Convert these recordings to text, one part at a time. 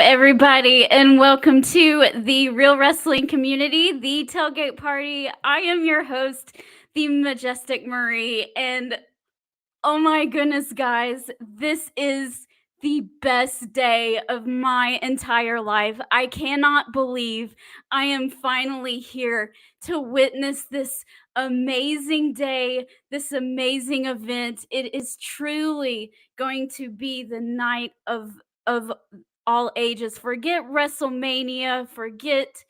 everybody, and welcome to the Real Wrestling Community, the Tailgate Party. I am your host, the Majestic Marie, and oh my goodness, guys, this is the best day of my entire life. I cannot believe I am finally here to witness this amazing day, this amazing event. It is truly going to be the night of all ages. Forget WrestleMania, forget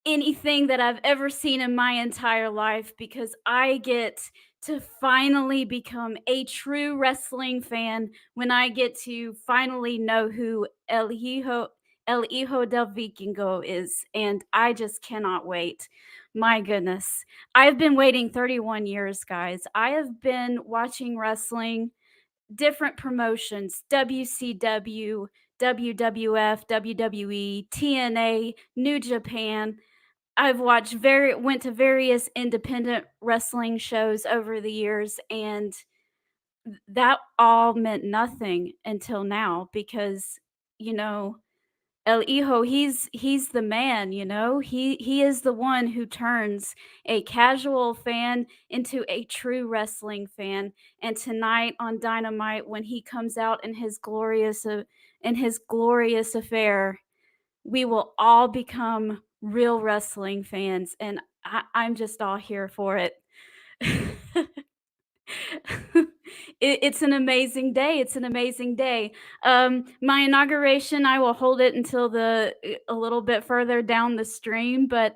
anything that I've ever seen in my entire life because I get to finally become a true wrestling fan when I get to finally know who El Hijo del Vikingo is. And I just cannot wait. My goodness. I've been waiting 31 years, guys. I have been watching wrestling, different promotions, WCW, WWF, WWE, TNA, New Japan. I've went to various independent wrestling shows over the years, and that all meant nothing until now because, you know, El Hijo, he's the man, you know. He is the one who turns a casual fan into a true wrestling fan. And tonight on Dynamite, when he comes out in his glorious affair, we will all become real wrestling fans, and I'm just all here for it. It's an amazing day. It's an amazing day. My inauguration, I will hold it until a little bit further down the stream, but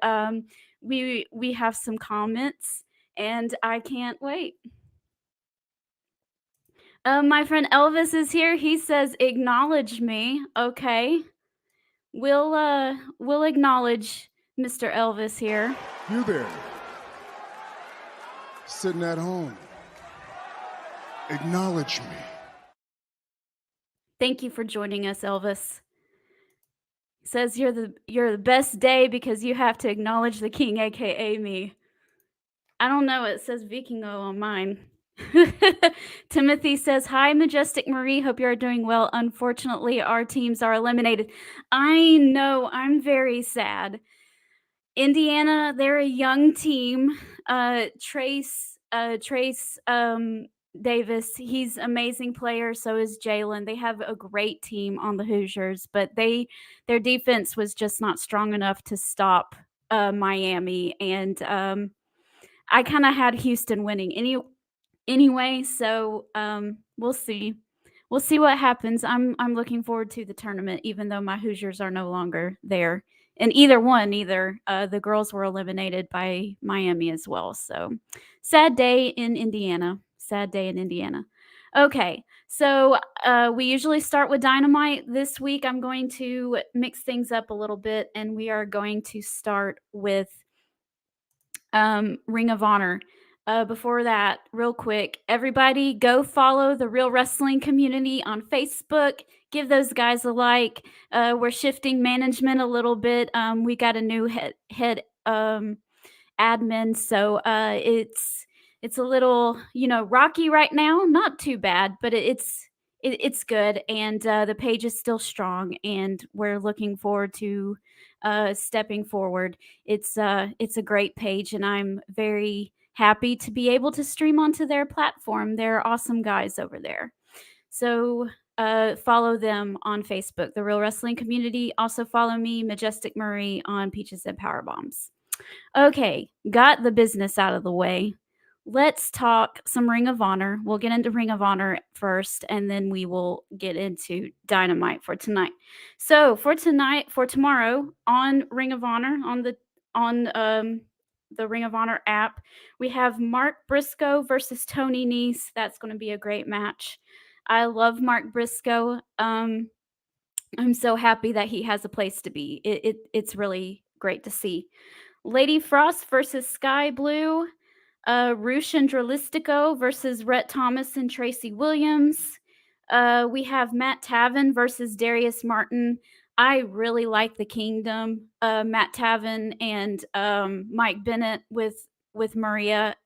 we have some comments, and I can't wait. My friend Elvis is here. He says, "Acknowledge me." Okay. We'll acknowledge Mr. Elvis here. You there, sitting at home, acknowledge me. Thank you for joining us, Elvis. He says you're the best day because you have to acknowledge the king, aka me. I don't know, it says Vikingo on mine. Timothy says, "Hi, Majestic Marie. Hope you are doing well. Unfortunately, our teams are eliminated." I know, I'm very sad. Indiana, they're a young team. Trace Davis, he's amazing player. So is Jalen. They have a great team on the Hoosiers, but their defense was just not strong enough to stop Miami. And I kind of had Houston winning anyway. So we'll see. We'll see what happens. I'm looking forward to the tournament, even though my Hoosiers are no longer there. And either the girls were eliminated by Miami as well. So sad day in Indiana. Sad day in Indiana. Okay, so we usually start with Dynamite. This week I'm going to mix things up a little bit, and we are going to start with Ring of Honor. Before that, real quick, everybody go follow the Real Wrestling Community on Facebook. Give those guys a like. We're shifting management a little bit. We got a new head admin, so it's a little rocky right now. Not too bad, but it's good, and the page is still strong, and we're looking forward to stepping forward. It's a great page, and I'm very happy to be able to stream onto their platform. They're awesome guys over there. So follow them on Facebook, the Real Wrestling Community. Also follow me, Majestic Marie, on Peaches and Power Bombs. Okay, got the business out of the way. Let's talk some Ring of Honor. We'll get into Ring of Honor first, and then we will get into Dynamite for tonight. So for tomorrow on Ring of Honor, on the Ring of Honor app, we have Mark Briscoe versus Tony Nese. That's going to be a great match. I love Mark Briscoe. I'm so happy that he has a place to be. It's really great to see. Lady Frost versus Sky Blue. Rush and Dralistico versus Rhett Thomas and Tracy Williams. We have Matt Taven versus Darius Martin. I really like the Kingdom. Matt Taven and Mike Bennett with Maria.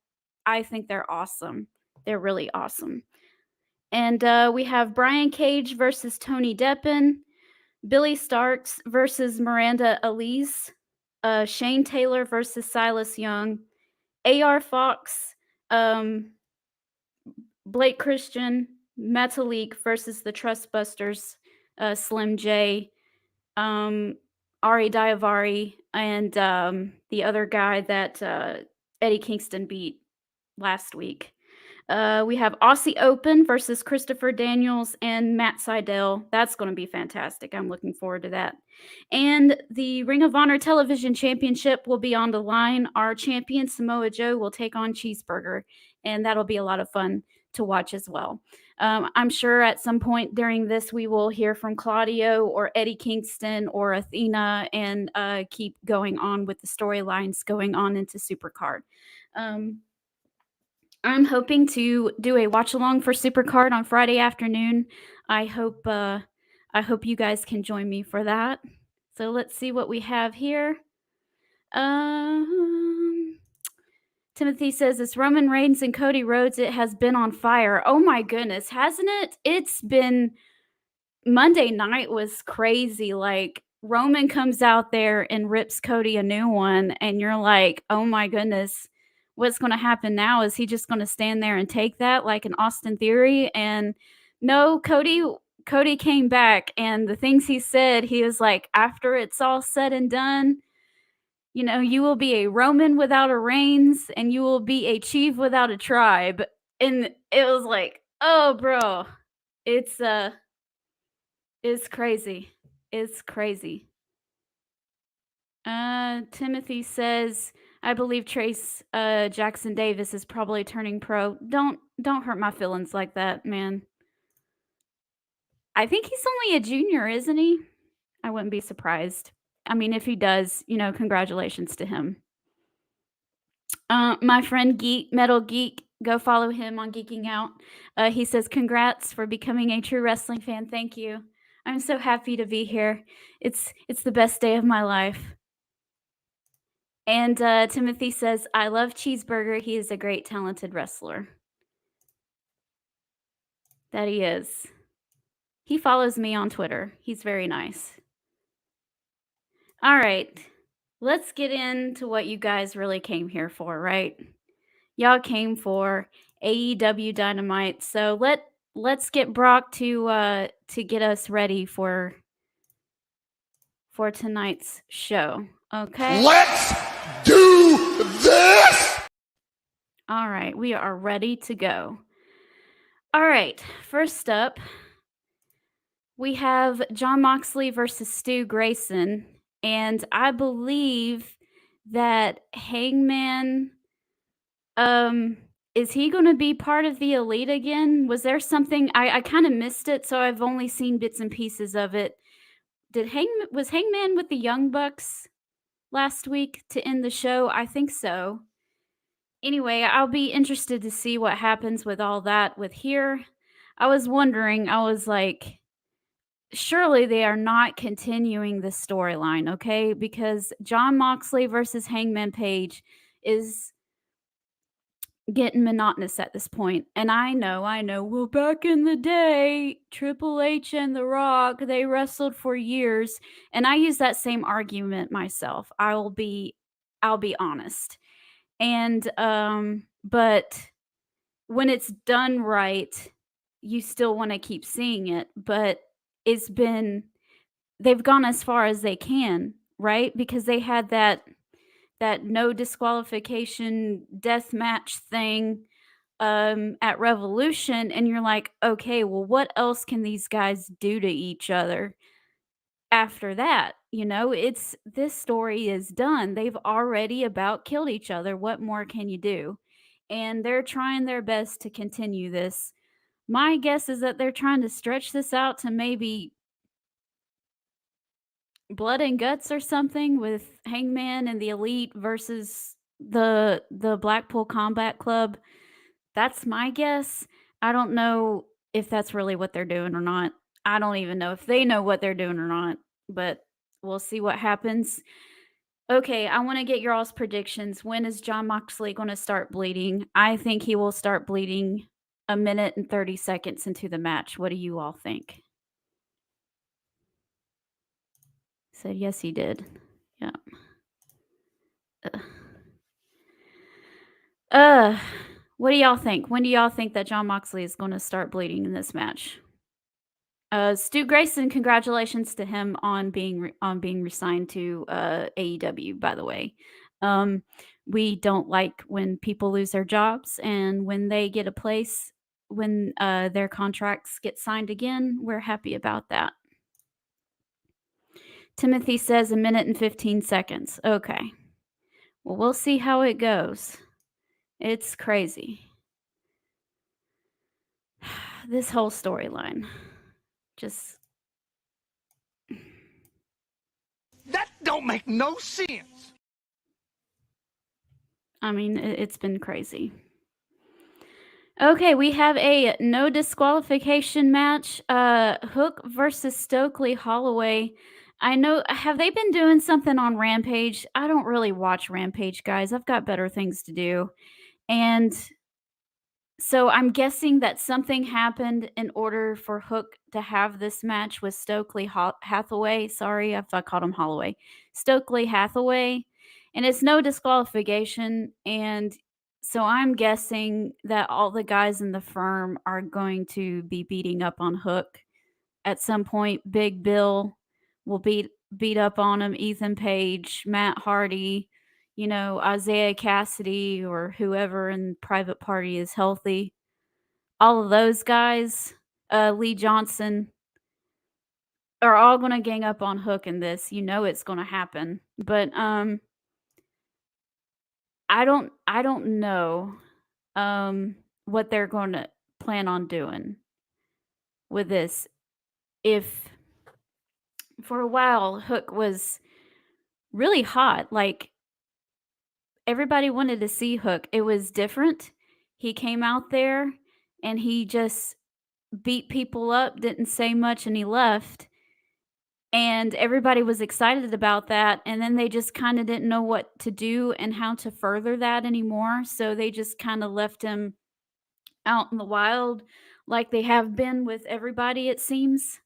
I think they're awesome. They're really awesome. And we have Brian Cage versus Tony Deppen. Billy Starks versus Miranda Elise, Shane Taylor versus Silas Young, AR Fox, um, Blake Christian, Metalik versus the Trustbusters, Slim J, Ari Diavari, and the other guy that Eddie Kingston beat last week. We have Aussie Open versus Christopher Daniels and Matt Seidel. That's going to be fantastic. I'm looking forward to that. And the Ring of Honor Television Championship will be on the line. Our champion, Samoa Joe, will take on Cheeseburger, and that'll be a lot of fun to watch as well. I'm sure at some point during this, we will hear from Claudio or Eddie Kingston or Athena and keep going on with the storylines going on into Supercard. I'm hoping to do a watch along for Supercard on Friday afternoon. I hope you guys can join me for that. So let's see what we have here. Timothy says it's Roman Reigns and Cody Rhodes. It has been on fire. Oh my goodness, hasn't it? It's been Monday night was crazy. Like Roman comes out there and rips Cody a new one, and you're like, oh my goodness, what's going to happen now? Is he just going to stand there and take that like an Austin Theory? And no, Cody came back, and the things he said, he was like, after it's all said and done, you know, you will be a Roman without a Reigns, and you will be a chief without a tribe. And it was like, oh, bro, it's crazy. It's crazy. Timothy says, I believe Trace Jackson Davis is probably turning pro. Don't hurt my feelings like that, man. I think he's only a junior, isn't he? I wouldn't be surprised. I mean, if he does, you know, congratulations to him. My friend Metal Geek, go follow him on Geeking Out. He says, congrats for becoming a true wrestling fan. Thank you. I'm so happy to be here. It's the best day of my life. And Timothy says, I love Cheeseburger. He is a great, talented wrestler. That he is. He follows me on Twitter. He's very nice. All right. Let's get into what you guys really came here for, right? Y'all came for AEW Dynamite. So let's get Brock to get us ready for tonight's show. Okay? Let's do this! All right, we are ready to go. All right, first up, we have Jon Moxley versus Stu Grayson, and I believe that Hangman, is he going to be part of the Elite again? Was there something I kind of missed it, so I've only seen bits and pieces of it. Was Hangman with the Young Bucks last week to end the show? I think so. Anyway, I'll be interested to see what happens with all that with here. I was wondering, I was like, surely they are not continuing the storyline, okay? Because Jon Moxley versus Hangman Page is getting monotonous at this point. And I know, well, back in the day, Triple H and The Rock, they wrestled for years. And I use that same argument myself. I'll be honest. And but when it's done right, you still want to keep seeing it, but they've gone as far as they can, right? Because they had that no disqualification death match thing at Revolution, and you're like, okay, well, what else can these guys do to each other after that? You know, this story is done. They've already about killed each other. What more can you do? And they're trying their best to continue this. My guess is that they're trying to stretch this out to maybe Blood and Guts or something with Hangman and the Elite versus the Blackpool Combat Club. That's my guess. I don't know if that's really what they're doing or not. I don't even know if they know what they're doing or not, but we'll see what happens. Okay, I want to get your all's predictions. When is Jon Moxley going to start bleeding? I think he will start bleeding a minute and 30 seconds into the match. What do you all think? Said yes, he did. Yeah. What do y'all think? When do y'all think that Jon Moxley is going to start bleeding in this match? Stu Grayson, congratulations to him on being resigned to AEW. By the way, we don't like when people lose their jobs, and when they get a place, when their contracts get signed again, we're happy about that. Timothy says 1 minute and 15 seconds. Okay, well, we'll see how it goes. It's crazy. This whole storyline just. That don't make no sense. I mean, it's been crazy. Okay, we have a no disqualification match. Hook versus Stokely Holloway. I know, have they been doing something on Rampage? I don't really watch Rampage, guys. I've got better things to do. And so I'm guessing that something happened in order for Hook to have this match with Stokely Hathaway. Sorry if I called him Holloway. Stokely Hathaway. And it's no disqualification. And so I'm guessing that all the guys in the firm are going to be beating up on Hook. At some point, Big Bill will beat up on him, Ethan Page, Matt Hardy, Isaiah Cassidy, or whoever in Private Party is healthy. All of those guys, Lee Johnson, are all going to gang up on Hook in this. It's going to happen. But I don't know what they're going to plan on doing with this. If for a while Hook was really hot, like everybody wanted to see Hook. It was different. He came out there and he just beat people up, didn't say much, and he left. And everybody was excited about that, and then they just kinda didn't know what to do and how to further that anymore, so they just kinda left him out in the wild like they have been with everybody, it seems.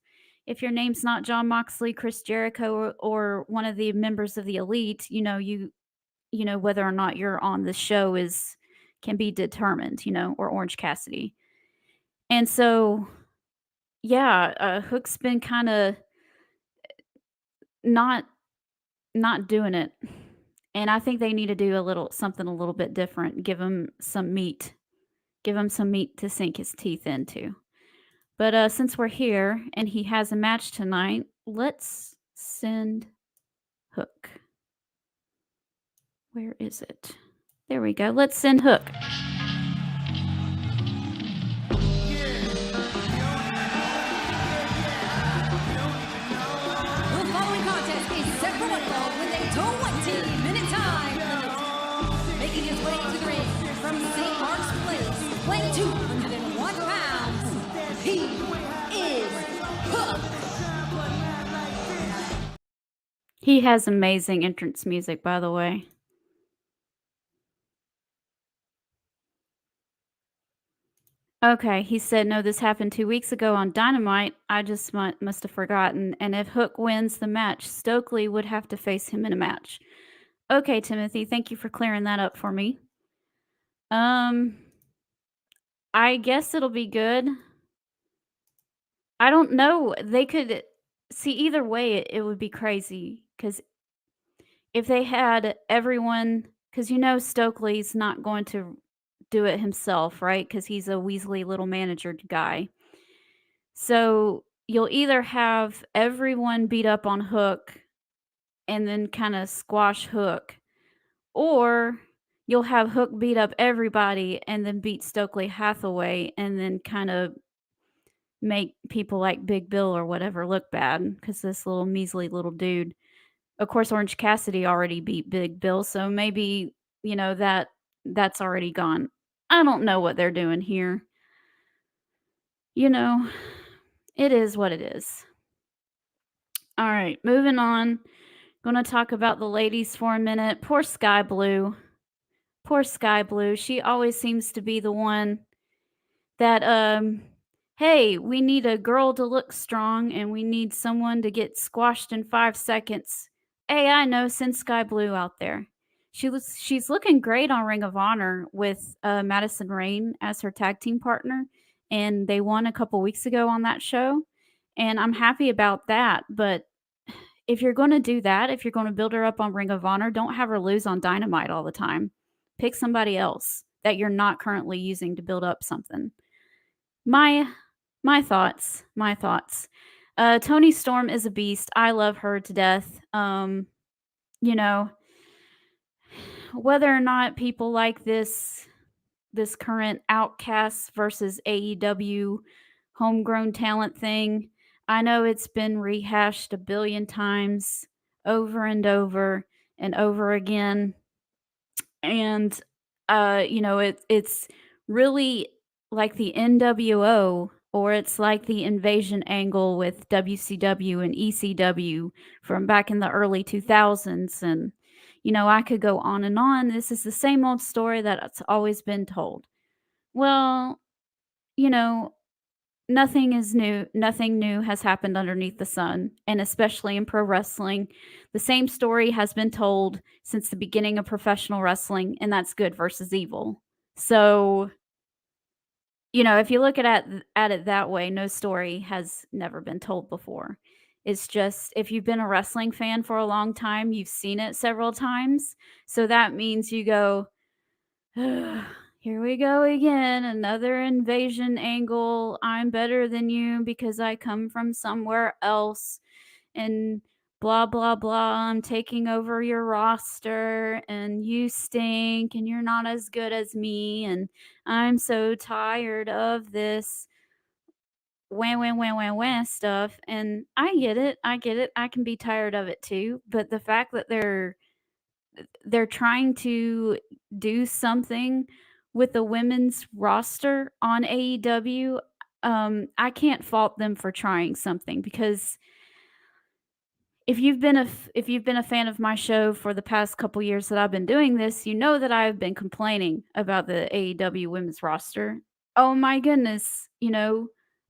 If your name's not Jon Moxley, Chris Jericho, or one of the members of the Elite, whether or not you're on the show can be determined, or Orange Cassidy. And so, yeah, Hook's been kinda not doing it. And I think they need to do something a little bit different. Give him some meat. Give him some meat to sink his teeth into. But since we're here and he has a match tonight, let's send Hook. Where is it? There we go. Let's send Hook. Making his way to the ring from St. Mark's Place, weighing 201 pounds, he is Hook. He has amazing entrance music, by the way. Okay, he said, no, this happened 2 weeks ago on Dynamite. I just must have forgotten. And if Hook wins the match, Stokely would have to face him in a match. Okay, Timothy, thank you for clearing that up for me. I guess it'll be good. I don't know. They could see either way. It would be crazy because if they had everyone, because Stokely's not going to do it himself, right? Because he's a Weasley little manager guy. So you'll either have everyone beat up on Hook and then kind of squash Hook, or you'll have Hook beat up everybody and then beat Stokely Hathaway and then kind of make people like Big Bill or whatever look bad because this little measly little dude. Of course, Orange Cassidy already beat Big Bill, so maybe, that's already gone. I don't know what they're doing here. It is what it is. All right, moving on. Gonna talk about the ladies for a minute. Poor Sky Blue. Poor Sky Blue. She always seems to be the one that hey, we need a girl to look strong and we need someone to get squashed in 5 seconds. Hey, I know, send Sky Blue out there. She's looking great on Ring of Honor with Madison Rayne as her tag team partner, and they won a couple weeks ago on that show, and I'm happy about that. But if you're going to do that, if you're going to build her up on Ring of Honor, don't have her lose on Dynamite all the time. Pick somebody else that you're not currently using to build up something. My thoughts. Tony Storm is a beast. I love her to death. You know, whether or not people like this current Outcasts versus AEW homegrown talent thing, I know it's been rehashed a billion times over and over and over again. And it's really like the NWO, or it's like the invasion angle with WCW and ECW from back in the early 2000s. And I could go on and on. This is the same old story that's always been told. Well, you know nothing is new. Nothing new has happened underneath the sun, and especially in pro wrestling, the same story has been told since the beginning of professional wrestling, and that's good versus evil. So, if you look at it that way, no story has never been told before. It's just, if you've been a wrestling fan for a long time, you've seen it several times. So that means you go, here we go again, another invasion angle. I'm better than you because I come from somewhere else, and blah, blah, blah. I'm taking over your roster, and you stink, and you're not as good as me, and I'm so tired of this wah stuff. And I get it. I can be tired of it too. But the fact that they're trying to do something with the women's roster on AEW, I can't fault them for trying something, because if you've been a fan of my show for the past couple years that I've been doing this, you know that I've been complaining about the AEW women's roster. Oh my goodness,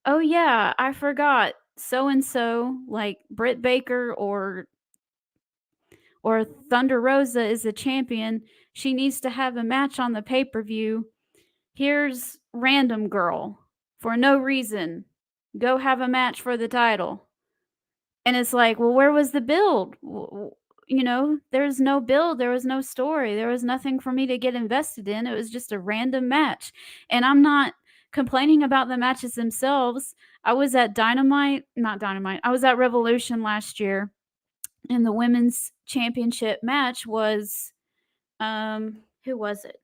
oh yeah, I forgot so and so, like Britt Baker or Thunder Rosa is a champion. She needs to have a match on the pay-per-view. Here's random girl for no reason. Go have a match for the title. And it's like, well, where was the build? There's no build. There was no story. There was nothing for me to get invested in. It was just a random match. And I'm not complaining about the matches themselves. I was at I was at Revolution last year, and the women's championship match was, who was it?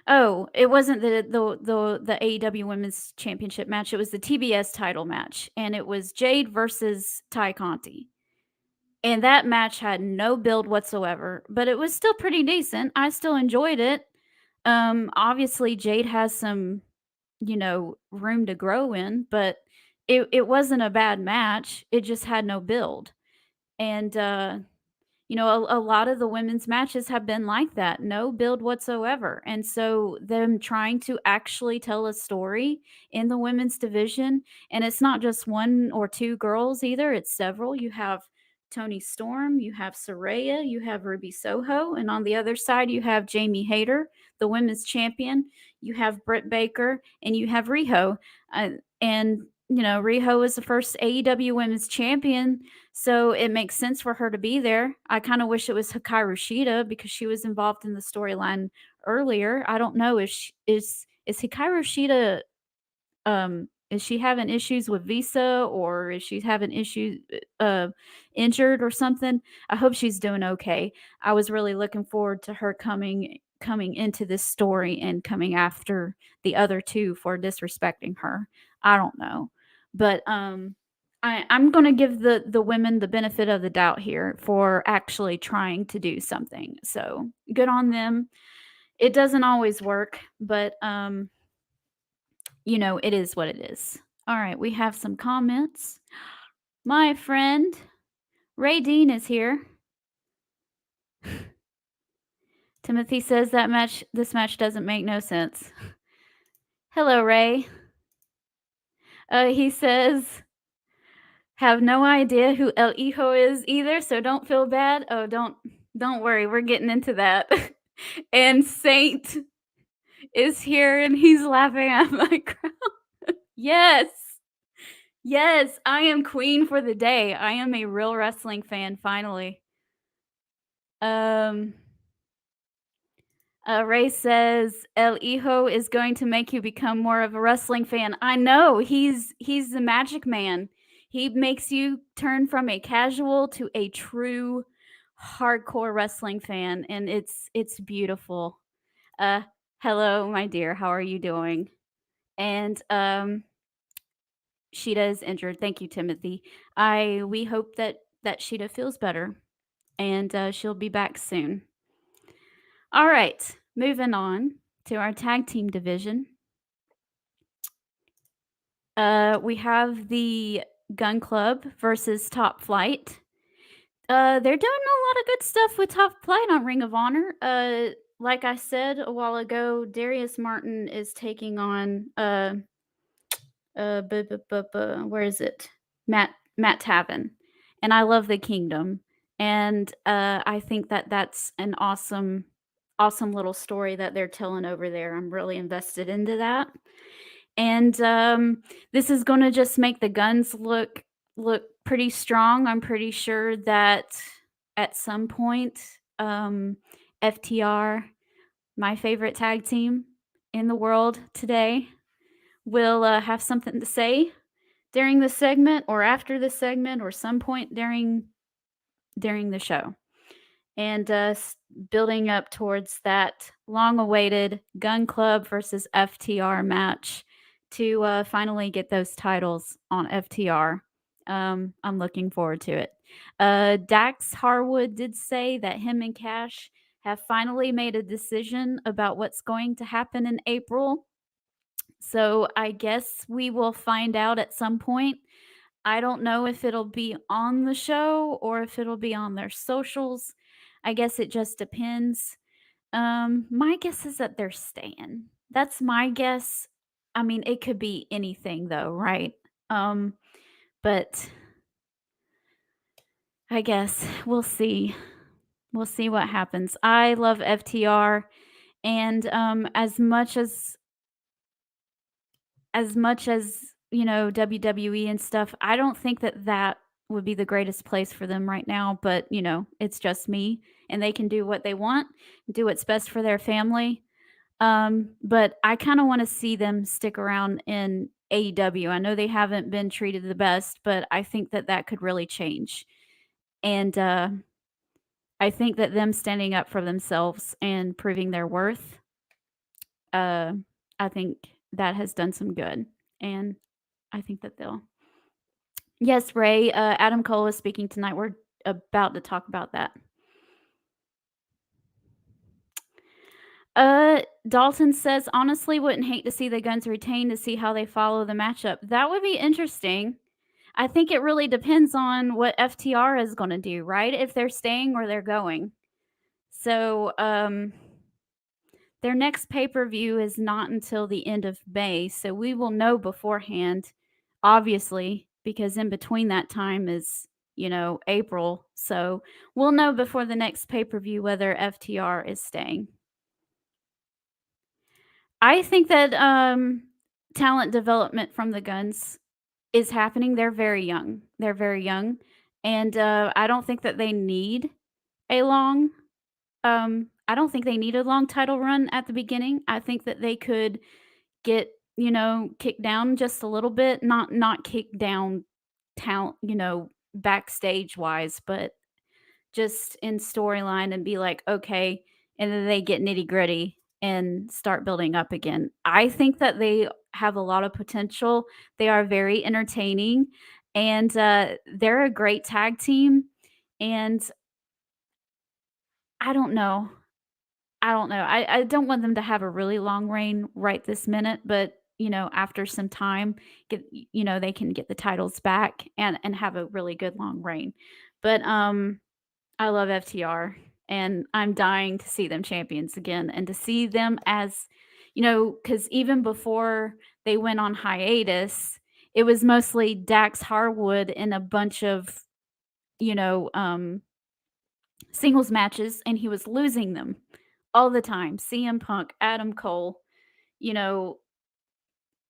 Oh, it wasn't the AEW Women's Championship match. It was the TBS title match, and it was Jade versus Ty Conti. And that match had no build whatsoever, but it was still pretty decent. I still enjoyed it. Obviously Jade has some, room to grow in, but it wasn't a bad match. It just had no build. And a lot of the women's matches have been like that, no build whatsoever. And so them trying to actually tell a story in the women's division, and it's not just one or two girls either, it's several. You have Tony Storm, you have Saraya, you have Ruby Soho, and on the other side you have Jamie Hayter, the women's champion. You have Britt Baker, and you have Riho. And Riho is the first AEW women's champion, so it makes sense for her to be there. I kind of wish it was Hikaru Shida, because she was involved in the storyline earlier. I don't know if is Hikaru Shida, is she having issues with visa, or is she having issues injured or something? I hope she's doing okay. I was really looking forward to her coming into this story and coming after the other two for disrespecting her. I don't know. But I'm going to give the women the benefit of the doubt here for actually trying to do something. So good on them. It doesn't always work, but it is what it is. All right, we have some comments. My friend Ray Dean is here. Timothy says this match doesn't make no sense. Hello, Ray. He says, have no idea who El Hijo is either, so don't feel bad. Oh, don't worry, we're getting into that. And Saint is here and he's laughing at my crown. Yes. Yes, I am queen for the day. I am a real wrestling fan finally. Ray says El Hijo is going to make you become more of a wrestling fan. I know, he's the magic man. He makes you turn from a casual to a true hardcore wrestling fan, and it's beautiful. Hello, my dear. How are you doing? And Sheeta is injured. Thank you, Timothy. We hope that Sheeta feels better, and she'll be back soon. All right, moving on to our tag team division. We have the Gun Club versus Top Flight. They're doing a lot of good stuff with Top Flight on Ring of Honor. Like I said a while ago, Darius Martin is taking on where is it? Matt Taven, and I love the Kingdom, and I think that that's an awesome little story that they're telling over there. I'm really invested into that, and this is going to just make the Guns look pretty strong. I'm pretty sure that at some point, FTR, my favorite tag team in the world today, will have something to say during the segment or after the segment or some point during the show. And building up towards that long-awaited Gun Club versus FTR match to finally get those titles on FTR. I'm looking forward to it. Dax Harwood did say that him and Cash have finally made a decision about what's going to happen in April. So I guess we will find out at some point. I don't know if it'll be on the show or if it'll be on their socials. I guess it just depends. My guess is that they're staying. That's my guess. I mean, it could be anything though, right? But I guess we'll see. We'll see what happens. I love FTR, and as much as WWE and stuff, I don't think that would be the greatest place for them right now, but it's just me, and they can do what they want, do what's best for their family. But I kind of want to see them stick around in AEW. I know they haven't been treated the best, but I think that could really change. And I think that them standing up for themselves and proving their worth, I think that has done some good. And I think that they'll. Yes, Ray. Adam Cole is speaking tonight. We're about to talk about that. Dalton says, honestly, wouldn't hate to see the Guns retain to see how they follow the matchup. That would be interesting. I think it really depends on what FTR is going to do, right? If they're staying or they're going. So, their next pay-per-view is not until the end of May, so we will know beforehand, obviously, because in between that time is, April. So we'll know before the next pay-per-view whether FTR is staying. I think that talent development from the Guns is happening. They're very young. And I don't think that they need a long I don't think they need a long title run at the beginning. I think that they could get, kicked down just a little bit, not kicked down talent, backstage wise, but just in storyline and be like, okay, and then they get nitty-gritty and start building up again. I think that they have a lot of potential. They are very entertaining, and they're a great tag team, and I don't know. I don't want them to have a really long reign right this minute, but after some time, they can get the titles back and have a really good long reign. But I love FTR, and I'm dying to see them champions again and to see them as, because even before they went on hiatus, it was mostly Dax Harwood in a bunch of, singles matches, and he was losing them all the time. CM Punk, Adam Cole, you know,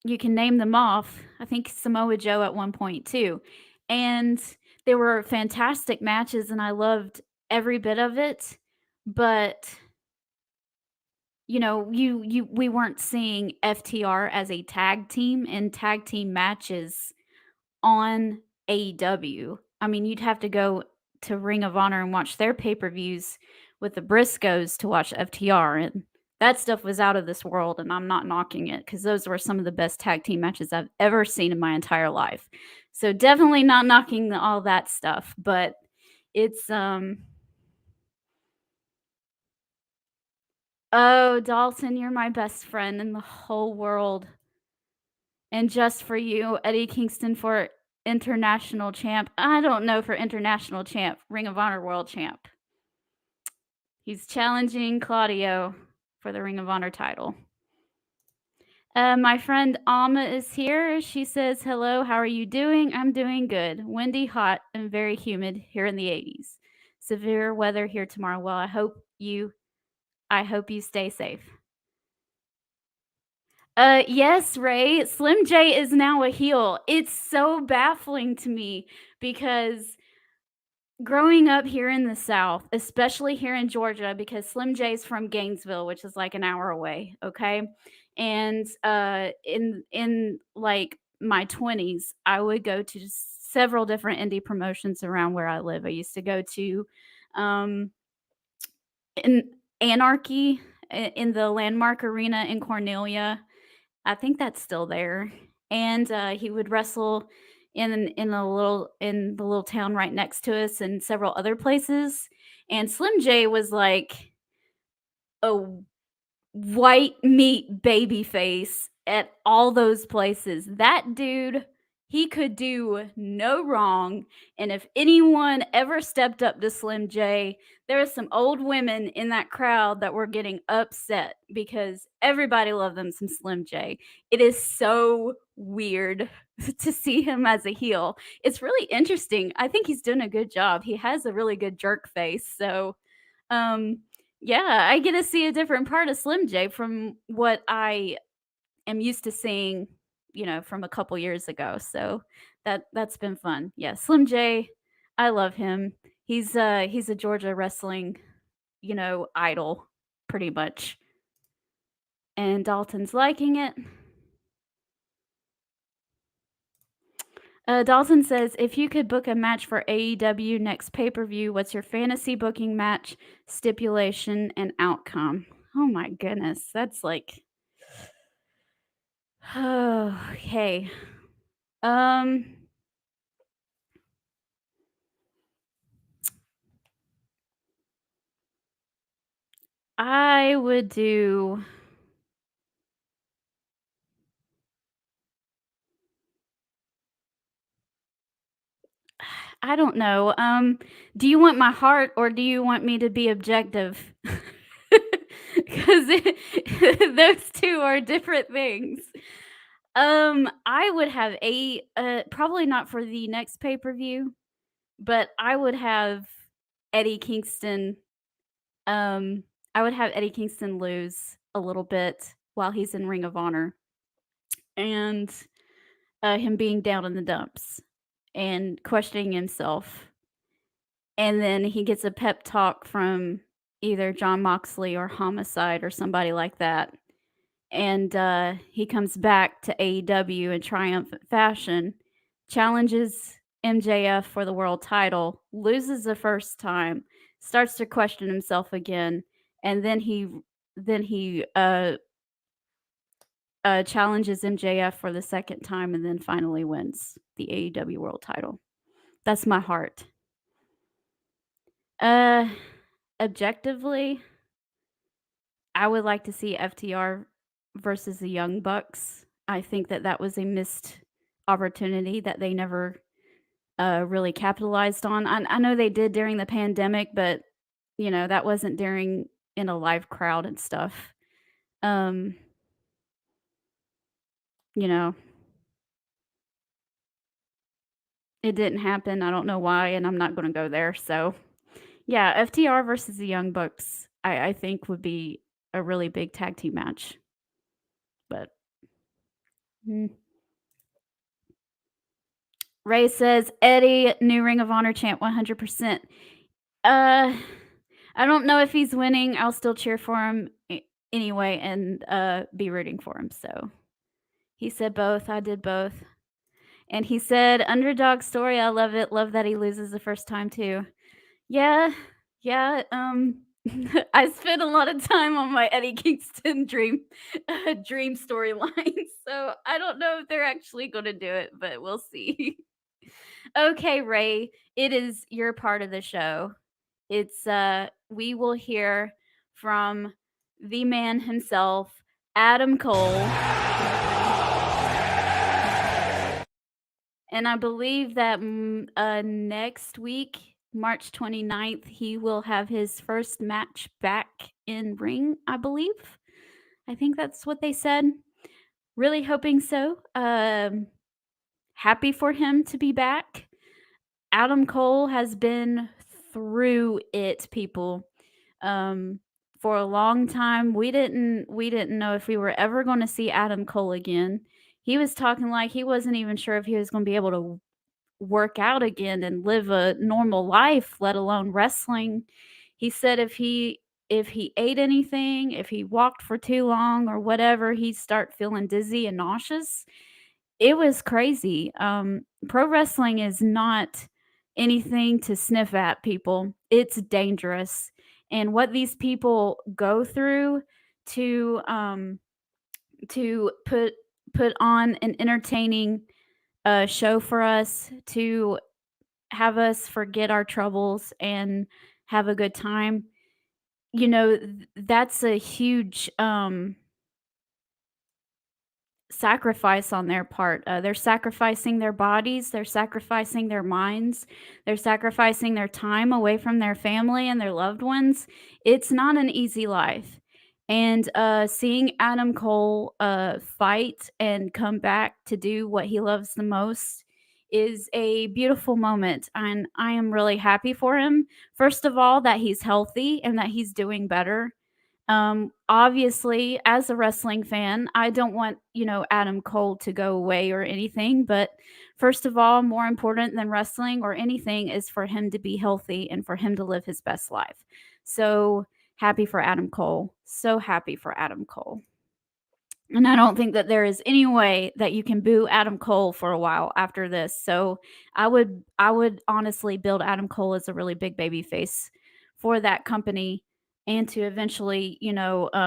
you can name them off. I think Samoa Joe at one point too. And they were fantastic matches and I loved every bit of it, but we weren't seeing FTR as a tag team in tag team matches on AEW. I mean, you'd have to go to Ring of Honor and watch their pay-per-views with the Briscoes to watch FTR, and that stuff was out of this world, and I'm not knocking it because those were some of the best tag team matches I've ever seen in my entire life. So definitely not knocking all that stuff, but it's oh, Dalton, you're my best friend in the whole world. And just for you, Eddie Kingston for international champ. I don't know for international champ, Ring of Honor world champ. He's challenging Claudio for the Ring of Honor title. My friend Alma is here. She says, hello, how are you doing? I'm doing good. Windy, hot, and very humid here in the 80s. Severe weather here tomorrow. Well, I hope you stay safe. Yes, Ray. Slim J is now a heel. It's so baffling to me because growing up here in the South, especially here in Georgia, because Slim J's from Gainesville, which is like an hour away, okay? And in like my 20s, I would go to several different indie promotions around where I live. I used to go to in Anarchy in the Landmark Arena in Cornelia. I think that's still there. And he would wrestle in the little town right next to us and several other places. And Slim J was like a white meat baby face at all those places. That dude, he could do no wrong. And if anyone ever stepped up to Slim J, there were some old women in that crowd that were getting upset because everybody loved them some Slim J. It is so weird to see him as a heel. It's really interesting. I think he's doing a good job. He has a really good jerk face. So, yeah, I get to see a different part of Slim J from what I am used to seeing, from a couple years ago. So that's been fun. Yeah, Slim J, I love him. He's a Georgia wrestling, idol pretty much. And Dalton's liking it. Dalton says, if you could book a match for AEW next pay-per-view, what's your fantasy booking match, stipulation, and outcome? Oh my goodness. That's like... okay. I would do... I don't know. Do you want my heart or do you want me to be objective? Because those two are different things. I would have probably not for the next pay-per-view, but I would have Eddie Kingston. I would have Eddie Kingston lose a little bit while he's in Ring of Honor, and him being down in the dumps and questioning himself. And then he gets a pep talk from either John Moxley or Homicide or somebody like that. And he comes back to AEW in triumphant fashion, challenges MJF for the world title, loses the first time, starts to question himself again, and then he challenges MJF for the second time and then finally wins the AEW world title. That's my heart. Objectively, I would like to see FTR versus the Young Bucks. I think that was a missed opportunity that they never really capitalized on. I know they did during the pandemic, but that wasn't in a live crowd and stuff. You know, It didn't happen. I don't know why, and I'm not going to go there. So, yeah, FTR versus the Young Bucks, I think would be a really big tag team match. But Ray says Eddie, new Ring of Honor champ, 100%. I don't know if he's winning. I'll still cheer for him anyway and be rooting for him. So he said both. I did both. And he said underdog story. I love it. Love that he loses the first time too. Yeah. I spent a lot of time on my Eddie Kingston dream storyline. So I don't know if they're actually going to do it, but we'll see. Okay, Ray, it is your part of the show. It's we will hear from the man himself, Adam Cole. And I believe that next week, March 29th, he will have his first match back in ring, I believe. I think that's what they said. Really hoping so. Happy for him to be back. Adam Cole has been through it, people. For a long time, we didn't know if we were ever going to see Adam Cole again. He was talking like he wasn't even sure if he was going to be able to work out again and live a normal life, let alone wrestling. He said if he ate anything, if he walked for too long or whatever, he'd start feeling dizzy and nauseous. It was crazy. Pro wrestling is not anything to sniff at, people. It's dangerous. And what these people go through to put on an entertaining show for us, to have us forget our troubles and have a good time, you know, that's a huge sacrifice on their part. They're sacrificing their bodies, they're sacrificing their minds, they're sacrificing their time away from their family and their loved ones. It's not an easy life. And seeing Adam Cole fight and come back to do what he loves the most is a beautiful moment. And I am really happy for him. First of all, that he's healthy and that he's doing better. Obviously, as a wrestling fan, I don't want, Adam Cole to go away or anything, but first of all, more important than wrestling or anything is for him to be healthy and for him to live his best life. So happy for Adam Cole. So happy for Adam Cole. And I don't think that there is any way that you can boo Adam Cole for a while after this. So I would honestly build Adam Cole as a really big baby face for that company and to eventually,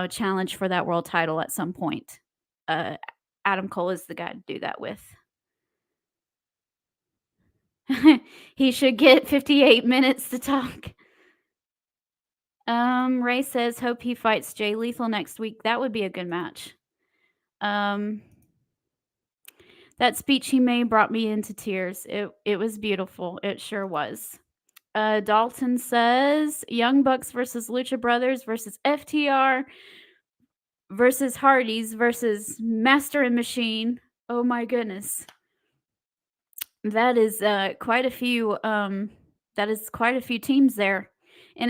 challenge for that world title at some point. Adam Cole is the guy to do that with. He should get 58 minutes to talk. Ray says, hope he fights Jay Lethal next week. That would be a good match. That speech he made brought me into tears. It was beautiful. It sure was. Dalton says, Young Bucks versus Lucha Brothers versus FTR versus Hardys versus Master and Machine. Oh my goodness. That is quite a few teams there. In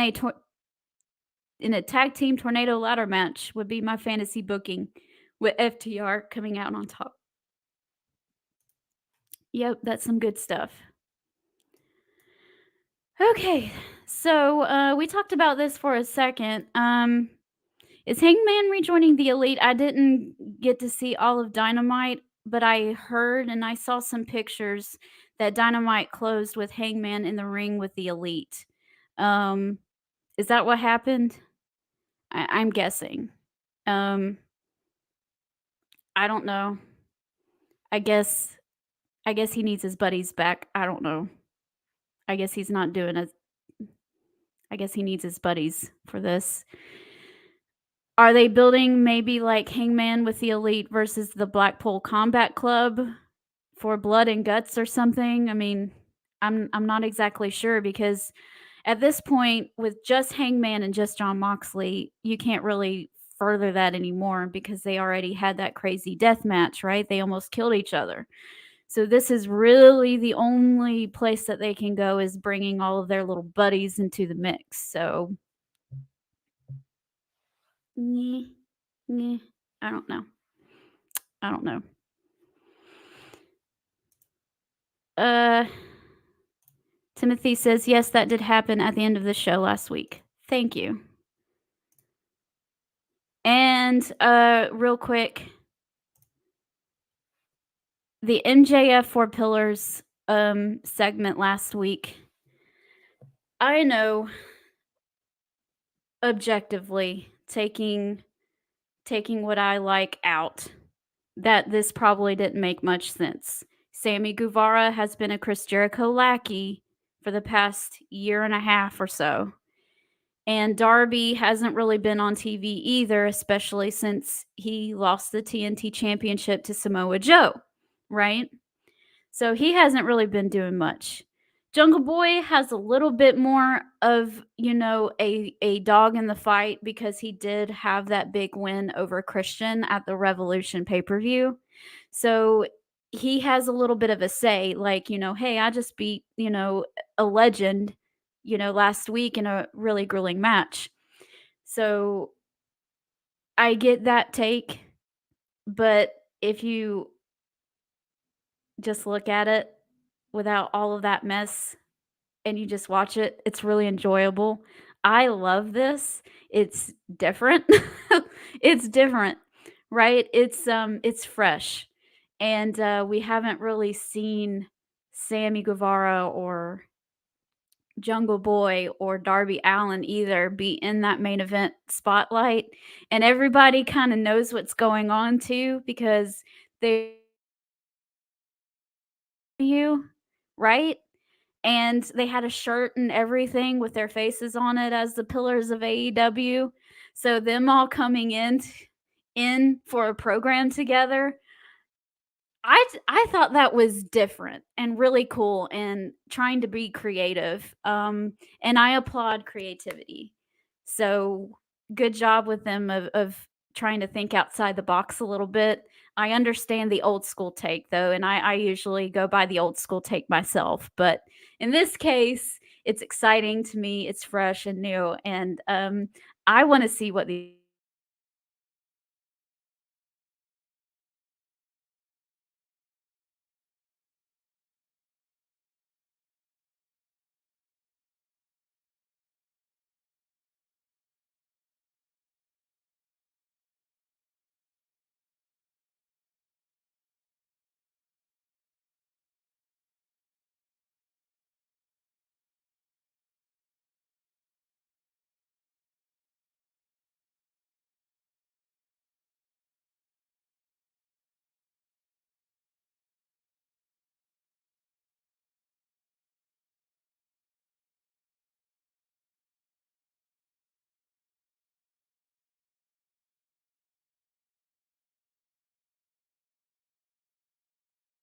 a tag team tornado ladder match would be my fantasy booking, with FTR coming out on top. Yep, that's some good stuff. Okay, so we talked about this for a second. Is Hangman rejoining the Elite? I didn't get to see all of Dynamite, but I heard and I saw some pictures that Dynamite closed with Hangman in the ring with the Elite. Is that what happened? I'm guessing. I don't know. I guess he needs his buddies back. I don't know. I guess he's not doing it. I guess he needs his buddies for this. Are they building maybe like Hangman with the Elite versus the Blackpool Combat Club for Blood and Guts or something? I mean, I'm not exactly sure, because at this point, with just Hangman and just Jon Moxley, you can't really further that anymore because they already had that crazy death match, right? They almost killed each other. So this is really the only place that they can go, is bringing all of their little buddies into the mix. So, I don't know. I don't know. Timothy says, yes, that did happen at the end of the show last week. Thank you. And real quick, the MJF Four Pillars segment last week, I know objectively, taking what I like out, that this probably didn't make much sense. Sammy Guevara has been a Chris Jericho lackey for the past year and a half or so. And Darby hasn't really been on TV either, especially since he lost the TNT Championship to Samoa Joe, right? So he hasn't really been doing much. Jungle Boy has a little bit more of, a dog in the fight, because he did have that big win over Christian at the Revolution pay-per-view. So he has a little bit of a say, like, hey, I just beat, a legend, last week in a really grueling match. So I get that take, but if you just look at it without all of that mess and you just watch it, it's really enjoyable. I love this. It's different. It's different, right? It's fresh. And we haven't really seen Sammy Guevara or Jungle Boy or Darby Allin either be in that main event spotlight. And everybody kind of knows what's going on too, because they you, right? And they had a shirt and everything with their faces on it as the pillars of AEW. So them all coming in for a program together, I thought that was different and really cool and trying to be creative. And I applaud creativity. So good job with them of trying to think outside the box a little bit. I understand the old school take though, and I usually go by the old school take myself. But in this case, it's exciting to me. It's fresh and new, and I want to see what the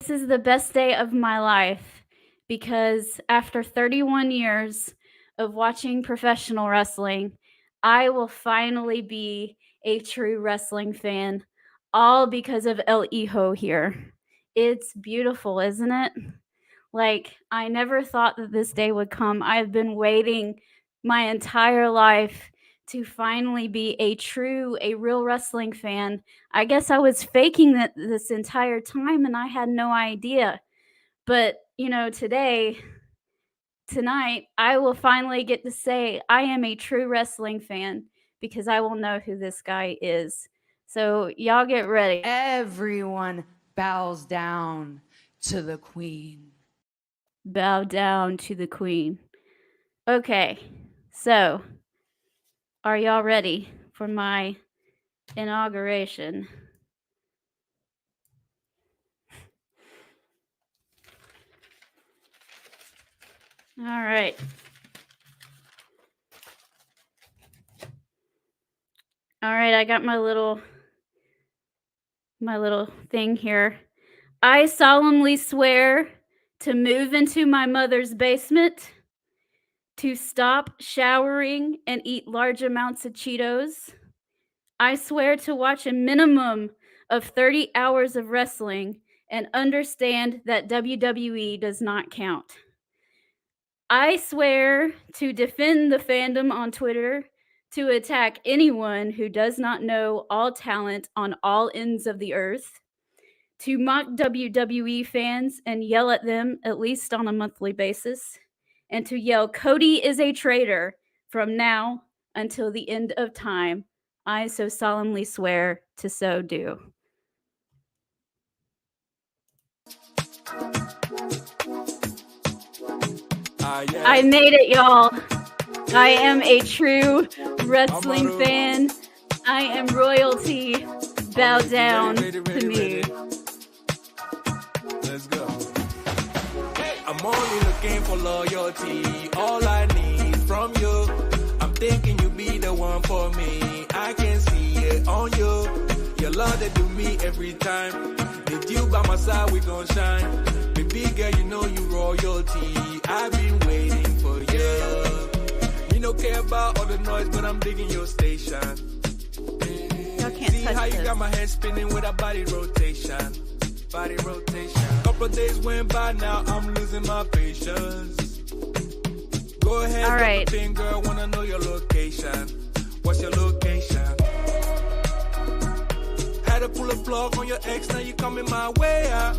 This is the best day of my life, because after 31 years of watching professional wrestling, I will finally be a true wrestling fan, all because of El Hijo here. It's beautiful, isn't it? Like, I never thought that this day would come. I've been waiting my entire life to finally be a real wrestling fan. I guess I was faking that this entire time and I had no idea. But, tonight, I will finally get to say I am a true wrestling fan, because I will know who this guy is. So, y'all get ready. Everyone bows down to the queen. Bow down to the queen. Okay, so are y'all ready for my inauguration? All right. All right, I got my little thing here. I solemnly swear to move into my mother's basement, to stop showering and eat large amounts of Cheetos. I swear to watch a minimum of 30 hours of wrestling and understand that WWE does not count. I swear to defend the fandom on Twitter, to attack anyone who does not know all talent on all ends of the earth, to mock WWE fans and yell at them at least on a monthly basis, and to yell, "Cody is a traitor," from now until the end of time. I so solemnly swear to so do. I made it, y'all. I am a true wrestling fan. I am royalty. Bow down to me. Let's go. I'm only looking for loyalty. All I need from you. I'm thinking you be the one for me. I can see it on you. Your love that do me every time. With you by my side, we gon' shine. Baby girl, you know you royalty. I've been waiting for you. Me no care about all the noise, but I'm digging your station. Y'all can't See touch how you this. got my head spinning with a body rotation. Body rotation. Couple days went by, now I'm losing my patience. Go ahead, All right. pin girl, wanna know your location. What's your location? Had to pull a plug on your ex, now you coming my way out.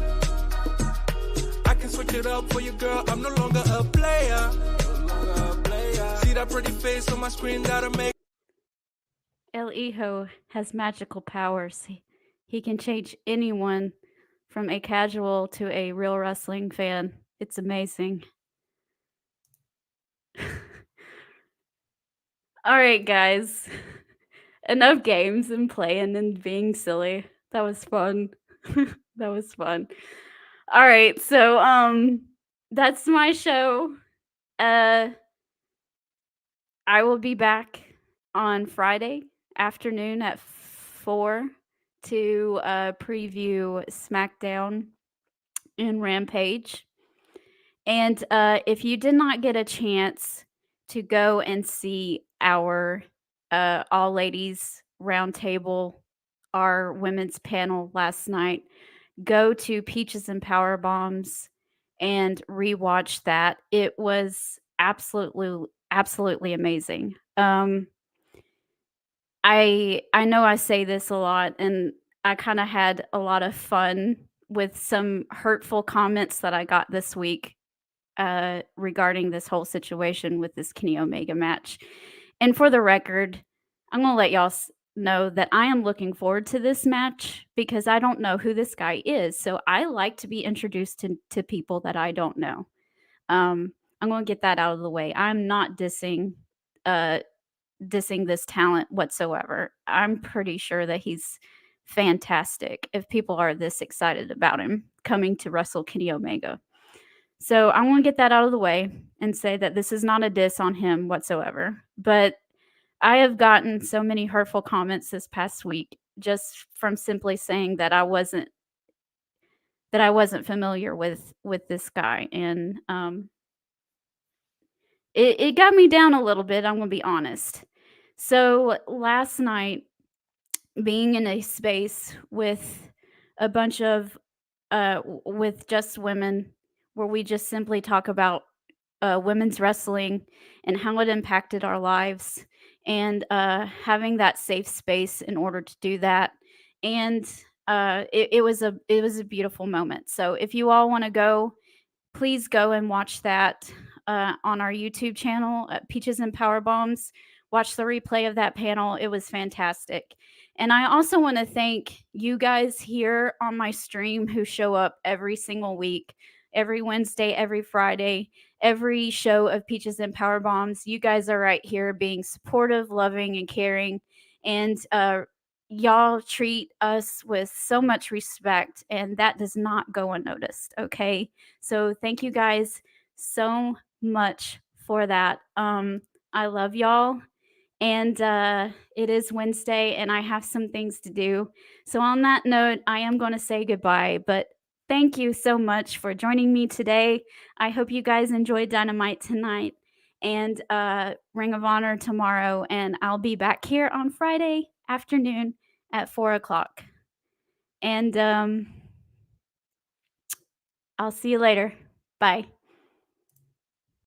I can switch it up for you, girl, I'm no longer a player. See that pretty face on my screen, that'll make El Hijo has magical powers. He can change anyone from a casual to a real wrestling fan. It's amazing. All right, guys. Enough games and playing and being silly. That was fun. That was fun. All right, so that's my show. I will be back on Friday afternoon at 4 to preview SmackDown and Rampage. And if you did not get a chance to go and see our All Ladies Roundtable, our women's panel last night, go to Peaches and Power Bombs and rewatch that. It was absolutely amazing. I know I say this a lot, and I kind of had a lot of fun with some hurtful comments that I got this week regarding this whole situation with this Kenny Omega match. And for the record, I'm gonna let y'all know that I am looking forward to this match because I don't know who this guy is. So I like to be introduced to people that I don't know. I'm gonna get that out of the way. I'm not dissing this talent whatsoever. I'm pretty sure that he's fantastic if people are this excited about him coming to wrestle Kenny Omega. So I want to get that out of the way and say that this is not a diss on him whatsoever. But I have gotten so many hurtful comments this past week just from simply saying that I wasn't familiar with this guy, and it got me down a little bit. I'm gonna be honest. So last night, being in a space with a bunch of with just women, where we just simply talk about women's wrestling and how it impacted our lives, and having that safe space in order to do that, and it was a beautiful moment. So if you all want to go, please go and watch that on our YouTube channel at Peaches and Power Bombs. Watch the replay of that panel. It was fantastic. And I also want to thank you guys here on my stream who show up every single week, every Wednesday, every Friday, every show of Peaches and Power Bombs. You guys are right here being supportive, loving, and caring. And y'all treat us with so much respect, and that does not go unnoticed. Okay. So thank you guys so much for that. I love y'all. And it is Wednesday, and I have some things to do. So, on that note, I am going to say goodbye. But thank you so much for joining me today. I hope you guys enjoyed Dynamite tonight and Ring of Honor tomorrow. And I'll be back here on Friday afternoon at 4 o'clock. And I'll see you later. Bye.